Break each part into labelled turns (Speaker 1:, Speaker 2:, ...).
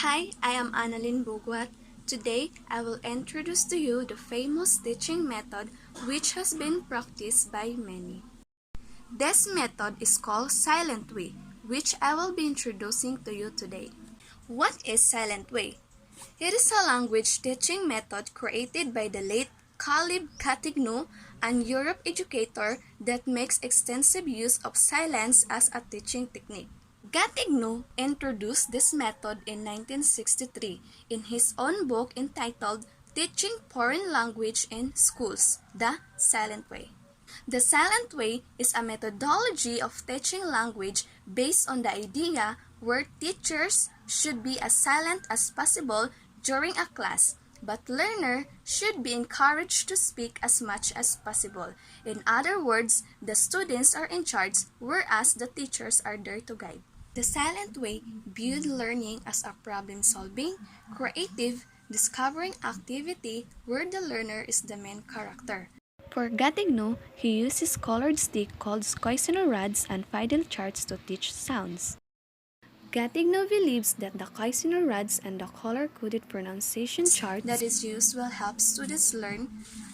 Speaker 1: Hi, I am Annalyn Bogwat. Today, I will introduce to you the famous teaching method which has been practiced by many. This method is called Silent Way, which I will be introducing to you today. What is Silent Way? It is a language teaching method created by the late Caleb Catigno, an Europe educator that makes extensive use of silence as a teaching technique. Gattegno introduced this method in 1963 in his own book entitled Teaching Foreign Language in Schools, The Silent Way. The Silent Way is a methodology of teaching language based on the idea where teachers should be as silent as possible during a class, but learner should be encouraged to speak as much as possible. In other words, the students are in charge, whereas the teachers are there to guide. The Silent Way viewed learning as a problem-solving, creative, discovering activity where the learner is the main character. For Gattegno, he uses colored stick called Koizeno rods and fiddle charts to teach sounds. Gattegno believes that the Koizeno rods and the color-coded pronunciation chart that is used will help students learn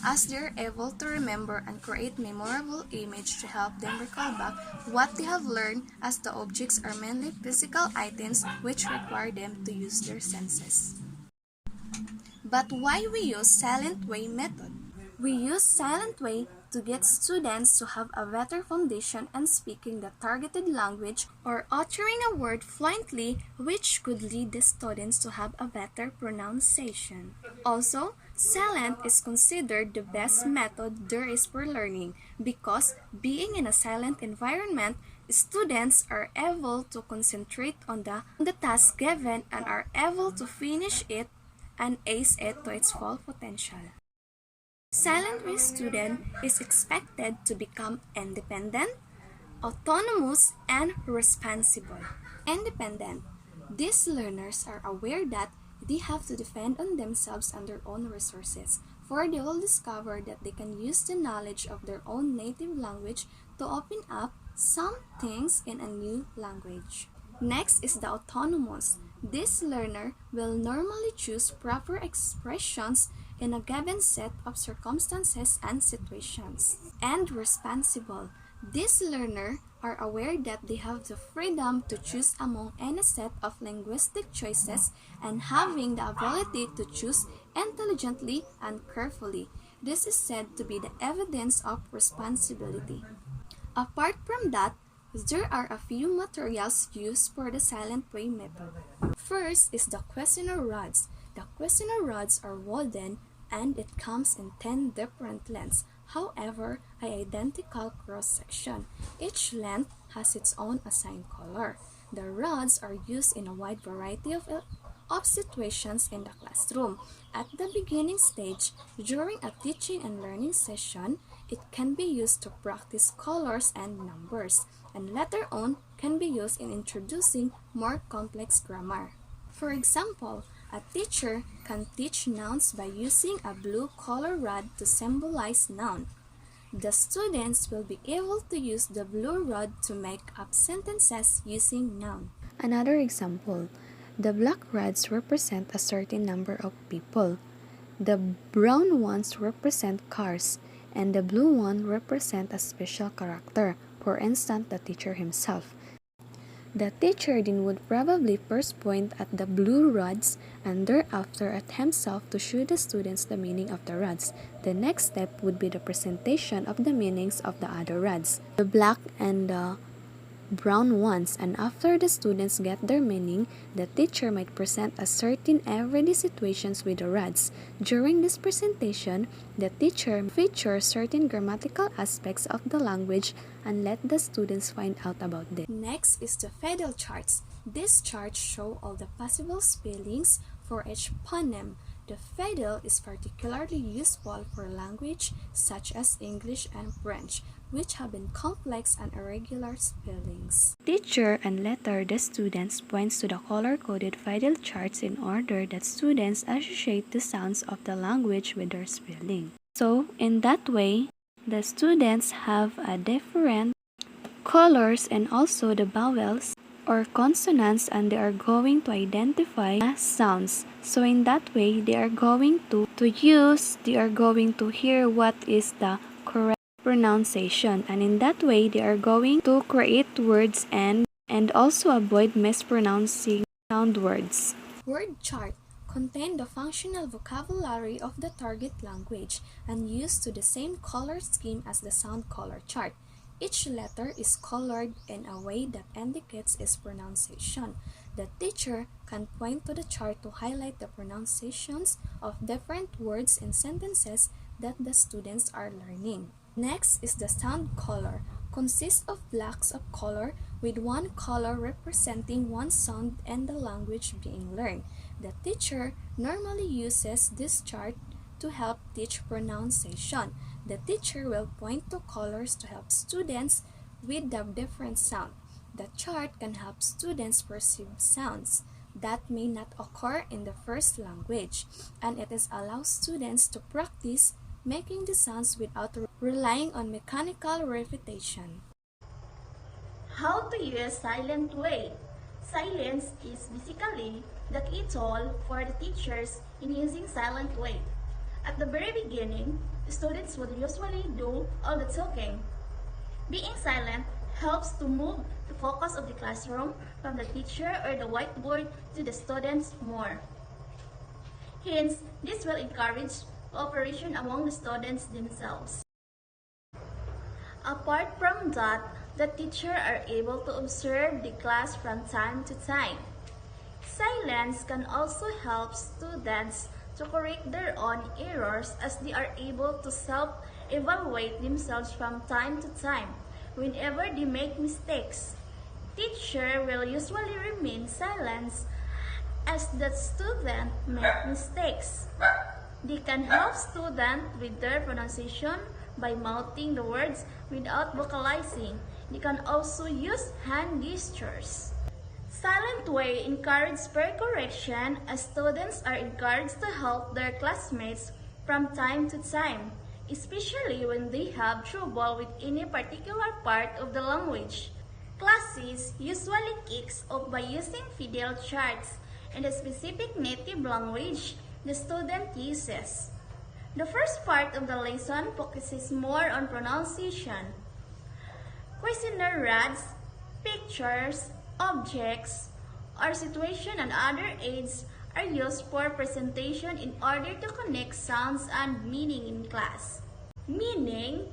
Speaker 1: as they are able to remember and create memorable image to help them recall back what they have learned, as the objects are mainly physical items which require them to use their senses. But why we use Silent Way method? We use Silent Way to get students to have a better foundation in speaking the targeted language or uttering a word fluently, which could lead the students to have a better pronunciation. Also, silent is considered the best method there is for learning because being in a silent environment, students are able to concentrate on the task given and are able to finish it and ace it to its full potential. Silent Way student is expected to become independent, autonomous, and responsible. Independent. These learners are aware that they have to depend on themselves and their own resources, for they will discover that they can use the knowledge of their own native language to open up some things in a new language. Next is the autonomous. This learner will normally choose proper expressions in a given set of circumstances and situations. And responsible. These learners are aware that they have the freedom to choose among any set of linguistic choices and having the ability to choose intelligently and carefully. This is said to be the evidence of responsibility. Apart from that, there are a few materials used for the Silent Way method. First is the Koizeno rods. The Koizeno rods are wooden and it comes in 10 different lengths. However, an identical cross-section. Each length has its own assigned color. The rods are used in a wide variety of situations in the classroom. At the beginning stage, during a teaching and learning session, it can be used to practice colors and numbers, and later on can be used in introducing more complex grammar. For example, a teacher can teach nouns by using a blue color rod to symbolize noun. The students will be able to use the blue rod to make up sentences using noun. Another example, the black rods represent a certain number of people. The brown ones represent cars, and the blue one represent a special character, for instance, the teacher himself. The teacher then would probably first point at the blue rods and thereafter at himself to show the students the meaning of the rods. The next step would be the presentation of the meanings of the other rods, the black and the brown ones, and after the students get their meaning, the teacher might present a certain everyday situations with the rods. During this presentation, the teacher features certain grammatical aspects of the language and let the students find out about them. Next is the fiddle charts. These charts show all the possible spellings for each phoneme. The fiddle is particularly useful for language such as English and French, which have been complex and irregular spellings. Teacher and later the students points to the color-coded fiddle charts in order that students associate the sounds of the language with their spelling. So, in that way, the students have a different colors and also the vowels or consonants, and they are going to identify sounds. So in that way, they are going to hear what is the correct pronunciation, and in that way they are going to create words and also avoid mispronouncing sound words. Word chart contain the functional vocabulary of the target language and used to the same color scheme as the sound color chart. Each letter is colored in a way that indicates its pronunciation. The teacher can point to the chart to highlight the pronunciations of different words and sentences that the students are learning. Next is the sound color. Consists of blocks of color with one color representing one sound and the language being learned. The teacher normally uses this chart to help teach pronunciation. The teacher will point to colors to help students with the different sound. The chart can help students perceive sounds that may not occur in the first language, and it allows students to practice making the sounds without relying on mechanical repetition.
Speaker 2: How to use silent way. Silence is basically the key tool for the teachers in using silent way. At the very beginning, students would usually do all the talking. Being silent helps to move the focus of the classroom from the teacher or the whiteboard to the students more. Hence, this will encourage cooperation among the students themselves. Apart from that, the teacher are able to observe the class from time to time. Silence can also help students to correct their own errors as they are able to self-evaluate themselves from time to time whenever they make mistakes. Teacher will usually remain silent as the student make mistakes. They can help students with their pronunciation by mouthing the words without vocalizing. They can also use hand gestures. Silent way encourages peer correction as students are encouraged to help their classmates from time to time, especially when they have trouble with any particular part of the language. Classes usually kicks off by using video charts in the specific native language the student uses. The first part of the lesson focuses more on pronunciation. Questionnaire rads, pictures, objects, or situation and other aids are used for presentation in order to connect sounds and meaning in class. Meaning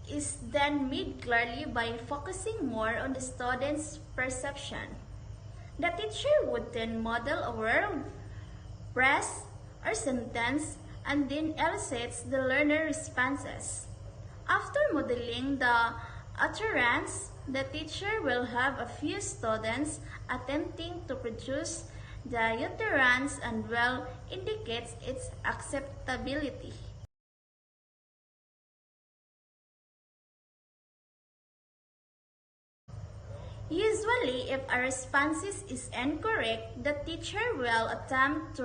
Speaker 2: is then made clearly by focusing more on the student's perception. The teacher would then model a word, phrase, or sentence and then elicits the learner responses. After modeling the utterance, the teacher will have a few students attempting to produce the utterance and will indicate its acceptability. Usually, if a response is incorrect, the teacher will attempt to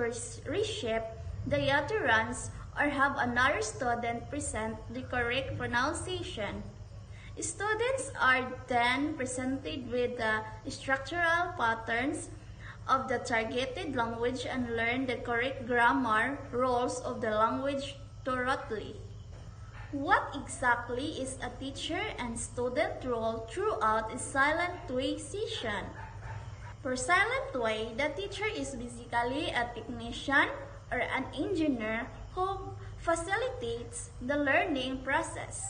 Speaker 2: reshape the utterance or have another student present the correct pronunciation. Students are then presented with the structural patterns of the targeted language and learn the correct grammar rules of the language thoroughly. What exactly is a teacher and student role throughout a silent way session? For silent way, the teacher is basically a technician or an engineer who facilitates the learning process.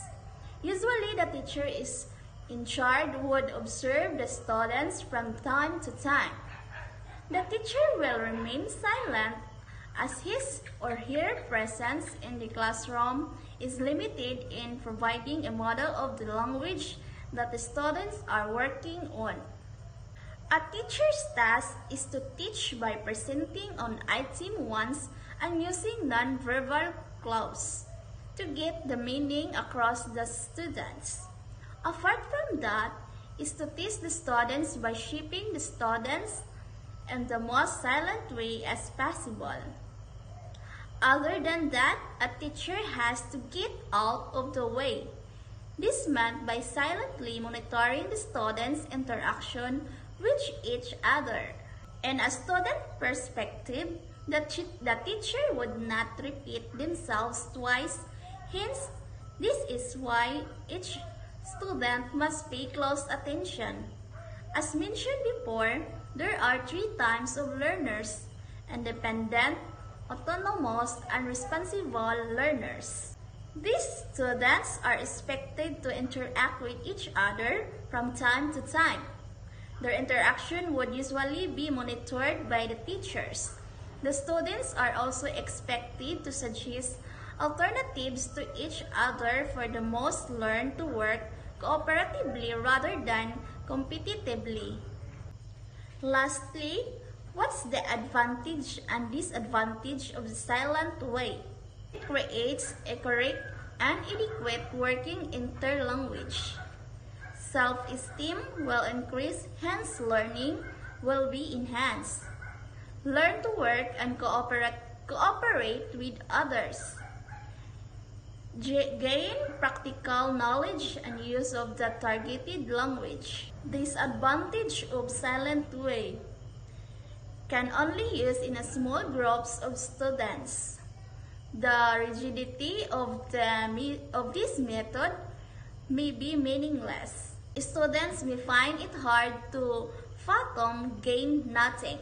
Speaker 2: Usually, the teacher is in charge would observe the students from time to time. The teacher will remain silent as his or her presence in the classroom is limited in providing a model of the language that the students are working on. A teacher's task is to teach by presenting on item once and using non-verbal clues to get the meaning across the students. Apart from that, is to teach the students by shaping the students in the most silent way as possible. Other than that, a teacher has to get out of the way. This meant by silently monitoring the students' interaction with each other. In a student perspective, the teacher would not repeat themselves twice. Hence, this is why each student must pay close attention. As mentioned before, there are three types of learners: independent, autonomous, and responsible learners. These students are expected to interact with each other from time to time. Their interaction would usually be monitored by the teachers. The students are also expected to suggest alternatives to each other for the most learn to work cooperatively rather than competitively. Lastly, what's the advantage and disadvantage of the silent way? It creates a correct and adequate working interlanguage. Self-esteem will increase, hence learning will be enhanced. Learn to work and cooperate with others. Gain practical knowledge and use of the targeted language. Disadvantage of silent way can only use in a small groups of students. The rigidity of this method may be meaningless. Students may find it hard to fathom, gain nothing.